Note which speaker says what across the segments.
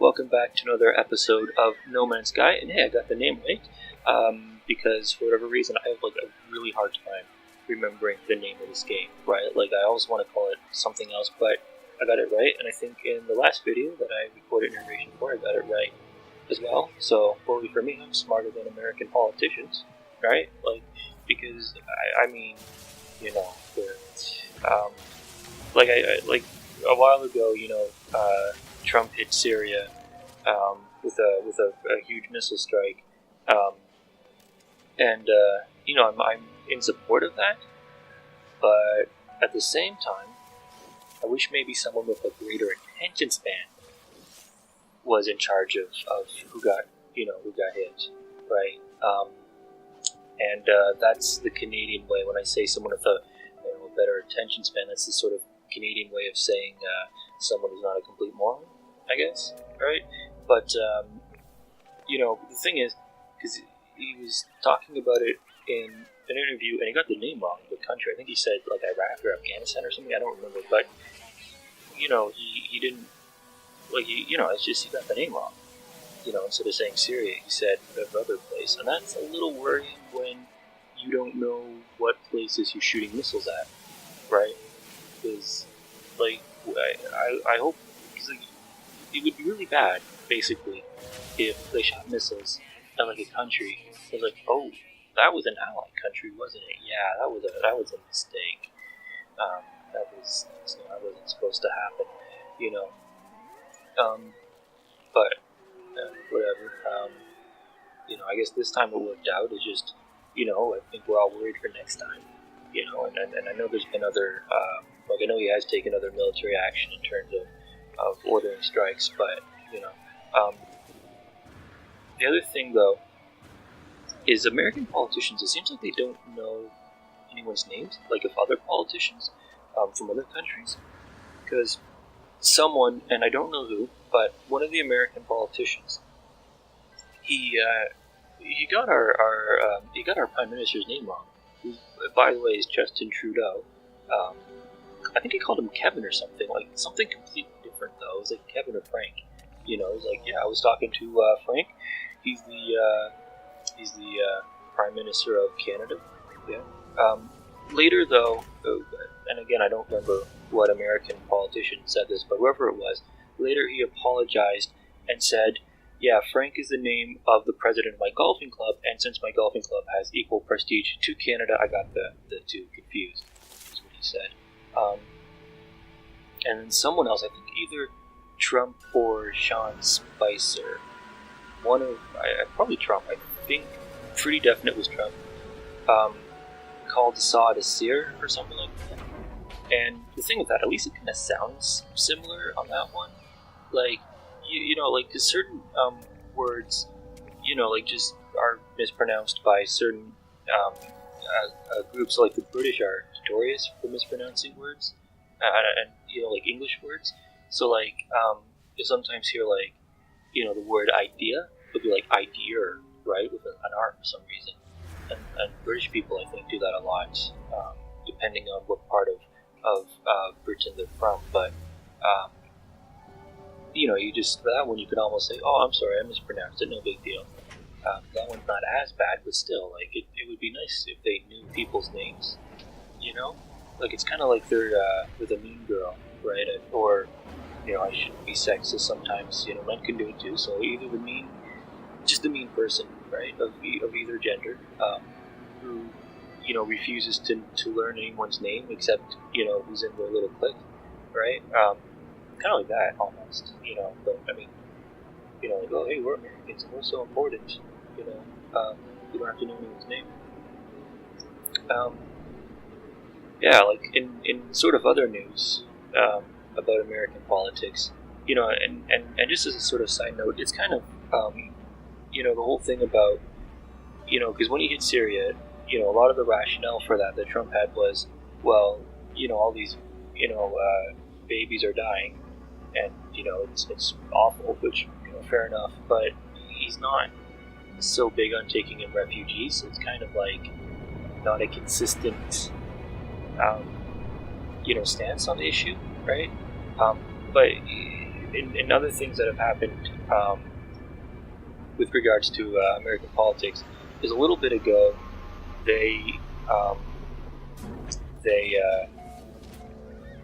Speaker 1: welcome back to another episode of No Man's Sky. And hey, I got the name right, because for whatever reason I have like a really hard time remembering the name of this game, right? Like I always want to call it something else, but I got it right, and I think in the last video that I recorded narration for, I got it right as well. So, fully for me, I'm smarter than American politicians, right? Like, because I mean, you know, like a while ago, Trump hit Syria with a huge missile strike, and I'm in support of that, but at the same time, I wish maybe someone with a greater attention span was in charge of who got hit, right? And that's the Canadian way. When I say someone with a better attention span, that's the sort of Canadian way of saying someone who's not a complete moron, I guess, right? But the thing is, because he was talking about it in an interview, and he got the name wrong of the country. I think he said like Iraq or Afghanistan or something. I don't remember, but he didn't it's just he got the name wrong. Instead of saying Syria, he said another place, and that's a little worrying when you don't know what places you're shooting missiles at, right? Because I hope, because it would be really bad, basically, if they shot missiles at like a country. It's like, oh, that was an allied country, wasn't it? Yeah, that was a mistake. That wasn't supposed to happen, But whatever. I guess this time it worked out. It's just, I think we're all worried for next time. And I know there's been other, I know he has taken other military action in terms of ordering strikes, but the other thing though is American politicians. It seems like they don't know anyone's names, like of other politicians from other countries, because someone, and I don't know who, but one of the American politicians, he got our prime minister's name wrong. Who, by the way, is Justin Trudeau. I think he called him Kevin or something, like something completely different though. It was like Kevin or Frank. It was like, yeah, I was talking to Frank. He's the prime minister of Canada. Yeah. Later though, and again, I don't remember what American politician said this, but whoever it was, later he apologized and said, yeah, Frank is the name of the president of my golfing club, and since my golfing club has equal prestige to Canada, I got the two confused, is what he said. And then someone else, I think either Trump or Sean Spicer, probably Trump, I think, pretty definite was Trump, called Assad a seer or something like that. And the thing with that, at least it kind of sounds similar on that one. Like, like certain words, just are mispronounced by certain groups. Like the British are notorious for mispronouncing words, and like English words. So like, you sometimes hear like, the word idea would be like idea, right, with an R for some reason. And British people, I think, do that a lot, depending on what part of Britain they're from. But you just, that one you could almost say, oh, I'm sorry, I mispronounced it, no big deal. That one's not as bad, but still, like, it would be nice if they knew people's names, Like, it's kind of like they're with a mean girl, right? Or, I shouldn't be sexist sometimes, men can do it too, so either the mean person, right, of either gender, who, refuses to learn anyone's name except, who's in their little clique, right? Kind of like that, almost, but, I mean, like, oh, hey, we're Americans, and we're so important, you don't have to know anyone's name. Yeah, like, in sort of other news, about American politics, and just as a sort of side note, it's kind of, the whole thing about, because when he hit Syria, a lot of the rationale for that Trump had was, well, all these, babies are dying, and, it's awful, which, fair enough, but he's not so big on taking in refugees, so it's kind of like not a consistent, stance on the issue, right? But in other things that have happened with regards to American politics, is a little bit ago they um, they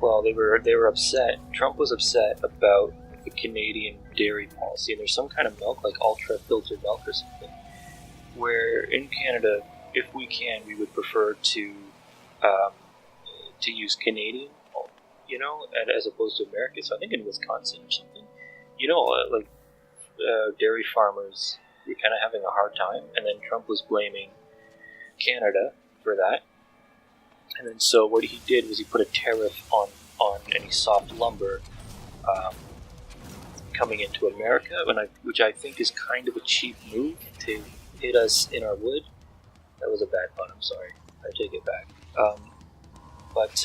Speaker 1: well they were upset. Trump was upset about the Canadian dairy policy, and there's some kind of milk like ultra filtered milk or something, where in Canada, if we can, we would prefer um, to use Canadian, as opposed to American. So I think in Wisconsin or something, dairy farmers were kind of having a hard time, and then Trump was blaming Canada for that. And then so what he did was he put a tariff on any soft lumber coming into America, which I think is kind of a cheap move to hit us in our wood. That was a bad pun. I'm sorry. I take it back. But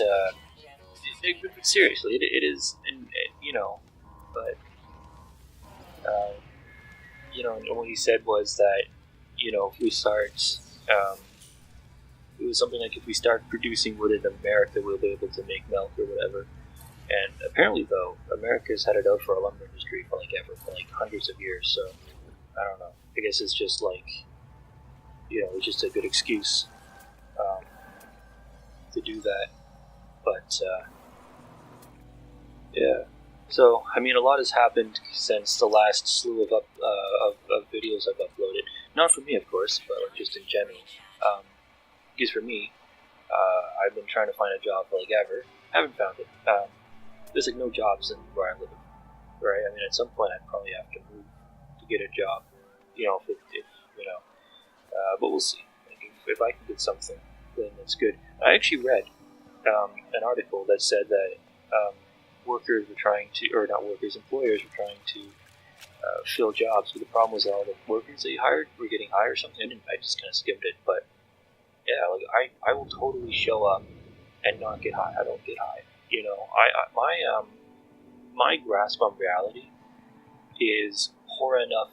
Speaker 1: seriously, it is, and but and what he said was that if we start, it was something like if we start producing wood in America, we'll be able to make milk or whatever. And apparently, though, America's had it out for a lumber industry for hundreds of years. So I don't know. I guess it's just it's just a good excuse to do that. But yeah. So I mean, a lot has happened since the last slew of videos I've uploaded. Not for me, of course, but just in general. Because for me, I've been trying to find a job for ever. Haven't found it. There's no jobs in where I live, right? I mean, at some point I'd probably have to move to get a job. But we'll see. If I can get something, then that's good. I actually read an article that said that employers were trying to fill jobs, but the problem was that all the workers they hired were getting high or something. I just kind of skimmed it, but yeah, I will totally show up and not get high. I don't get high. My grasp on reality is poor enough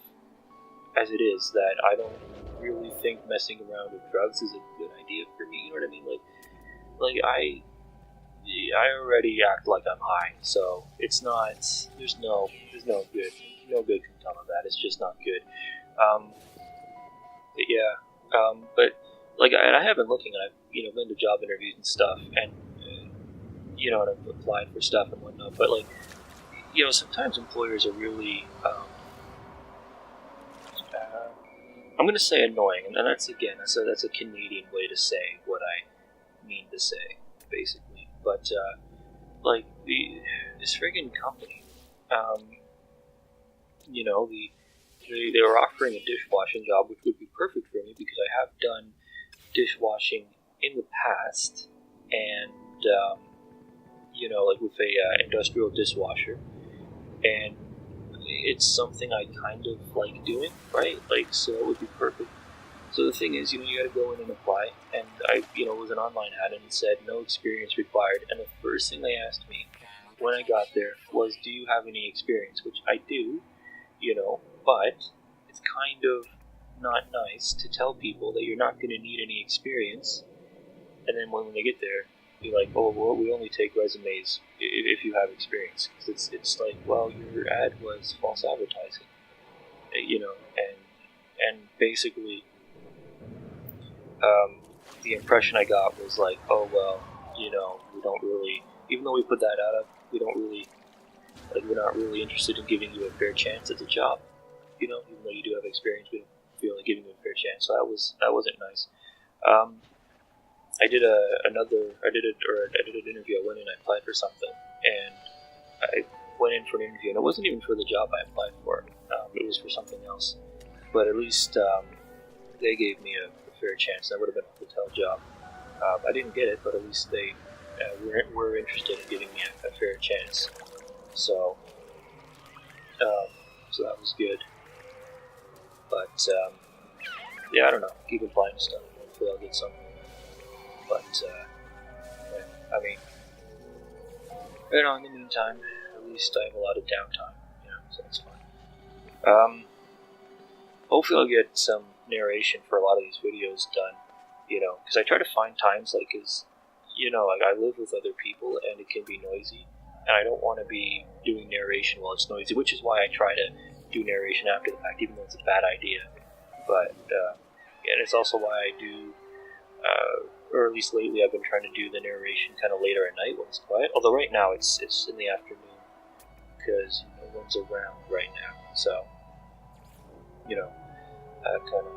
Speaker 1: as it is that I don't really think messing around with drugs is a good idea for me. You know what I mean? I already act like I'm high, so it's not. There's no good can come of that. It's just not good. But yeah. But and I have been looking. I've been to job interviews and stuff, and and I've applied for stuff and whatnot. But sometimes employers are really. I'm going to say annoying, and that's a Canadian way to say what I mean to say, basically. But this friggin' company, they were offering a dishwashing job, which would be perfect for me because I have done dishwashing in the past, and with a industrial dishwasher, and it's something I kind of like doing, right? So it would be perfect. So the thing is, you got to go in and apply, and it was an online ad, and it said no experience required. And the first thing they asked me when I got there was, "Do you have any experience?" Which I do, but it's kind of not nice to tell people that you're not going to need any experience, and then when they get there, be like, "Oh, well, we only take resumes if you have experience." Because it's like, well, your ad was false advertising, and basically. The impression I got was like, oh well, we don't really, even though we put that out, we don't really, we're not really interested in giving you a fair chance at the job, even though you do have experience, we don't feel like giving you a fair chance. So that wasn't nice. I did an interview. I went in, I applied for something, and I went in for an interview, and it wasn't even for the job I applied for. It was for something else, but at least they gave me a fair chance. That would have been a hotel job. I didn't get it, but at least they were interested in giving me a fair chance. So that was good. But yeah, I don't know. Keep applying to stuff. Hopefully, I'll get something. But yeah, I mean, in the meantime, at least I have a lot of downtime. So that's fine. Hopefully, I'll get some narration for a lot of these videos done, because I try to find times, because I live with other people and it can be noisy, and I don't want to be doing narration while it's noisy, which is why I try to do narration after the fact, even though it's a bad idea. But and it's also why I do, or at least lately, I've been trying to do the narration kind of later at night when it's quiet. Although right now it's in the afternoon because no one's around right now, so kind of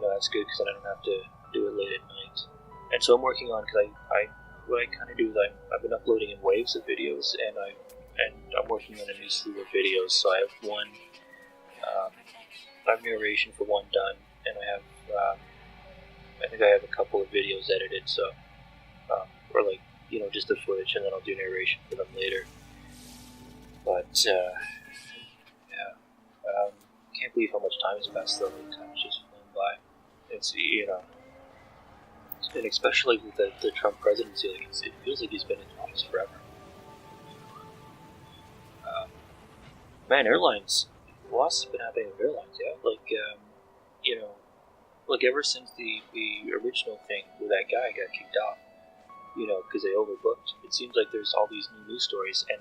Speaker 1: that's good because then I don't have to do it late at night. And so I'm working on because what I kind of do is I've been uploading in waves of videos, and I'm working on a new slew of videos. So I have one, I have narration for one done, and I have I think I have a couple of videos edited. So or like just the footage, and then I'll do narration for them later. But yeah, can't believe how much time has passed though. Time's just flown by. It's and especially with the Trump presidency, like it feels like he's been in office forever. Man, airlines, lots has been happening with airlines, yeah. Like ever since the original thing where that guy got kicked off, because they overbooked. It seems like there's all these new news stories, and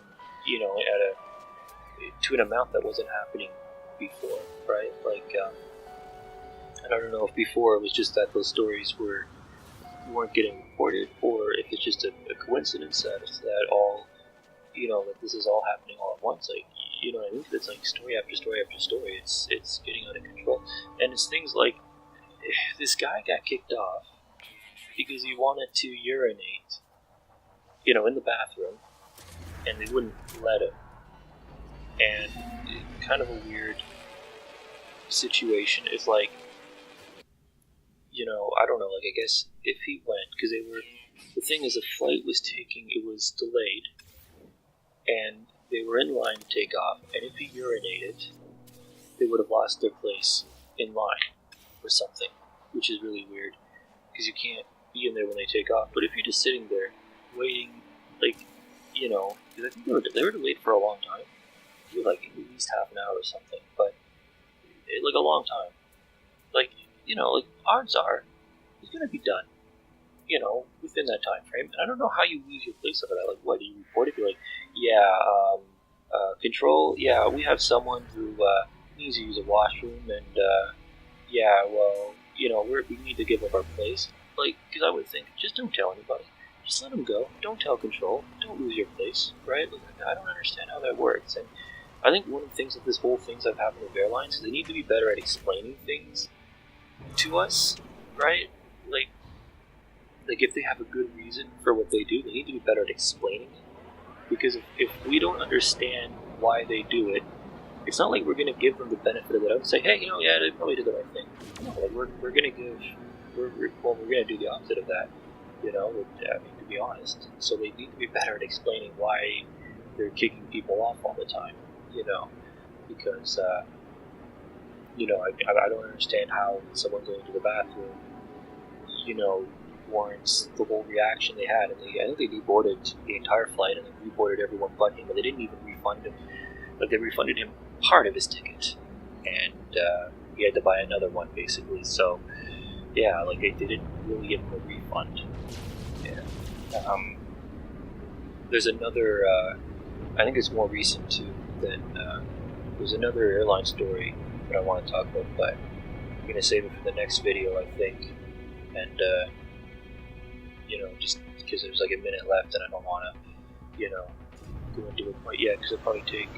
Speaker 1: to an amount that wasn't happening before, right? Like, I don't know if before it was just that those stories weren't getting reported, or if it's just a coincidence that all, that this is all happening all at once. Like, you know what I mean? It's like story after story after story. It's getting out of control, and it's things like this guy got kicked off because he wanted to urinate, in the bathroom, and they wouldn't let him. And kind of a weird situation. It's like, I don't know, like, I guess if he went, because the thing is, the flight it was delayed, and they were in line to take off, and if he urinated, they would have lost their place in line or something, which is really weird, because you can't be in there when they take off. But if you're just sitting there, waiting, like, because I think they were delayed for a long time, like at least half an hour or something, but like a long time. Like, like odds are it's gonna be done, within that time frame. And I don't know how you lose your place over that. Like, what do you report it? Be like, yeah, control. Yeah, we have someone who needs to use a washroom, and yeah, well, we need to give up our place. Like, because I would think, just don't tell anybody. Just let them go. Don't tell control. Don't lose your place, right? Like, I don't understand how that works. And I think one of the things that this whole thing's have happened with airlines is they need to be better at explaining things to us, right? Like if they have a good reason for what they do, they need to be better at explaining it. Because if we don't understand why they do it, it's not like we're going to give them the benefit of the doubt and say, hey, yeah, they probably did the right thing. No, like we're going to do the opposite of that. To be honest. So they need to be better at explaining why they're kicking people off all the time. Because I don't understand how someone going to the bathroom, warrants the whole reaction they had. And I think they deboarded the entire flight and then reboarded everyone but him, but they didn't even refund him. Like, they refunded him part of his ticket, and he had to buy another one, basically. So, yeah, like, they didn't really give him a refund. Yeah. There's another, I think it's more recent, too, than, there's another airline story that I want to talk about, but I'm going to save it for the next video, I think. And, just because there's like a minute left and I don't want to, go into it quite yet, because it'll probably take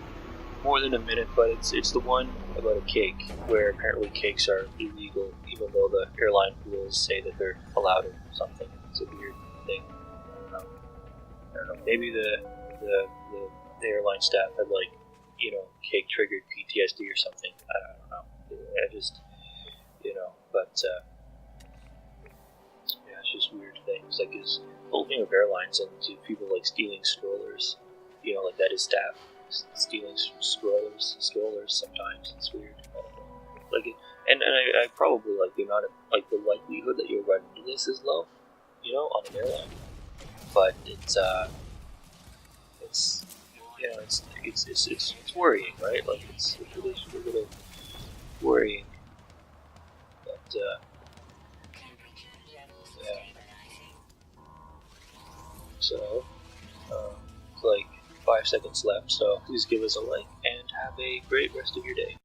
Speaker 1: more than a minute. But it's the one about a cake, where apparently cakes are illegal, even though the airline rules say that they're allowed or something. It's a weird thing. I don't know. Maybe the airline staff had, like, cake triggered PTSD or something. I don't know. I just, but yeah, it's just weird things. Like, his whole thing with airlines and people like stealing strollers, like that is staff stealing strollers sometimes. It's weird. I don't know. Like, and I probably, like, the amount of, like, the likelihood that you'll run into this is low, on an airline. But it's worrying, right? Like, it's a little worrying. But yeah. So, like, 5 seconds left, so please give us a like and have a great rest of your day.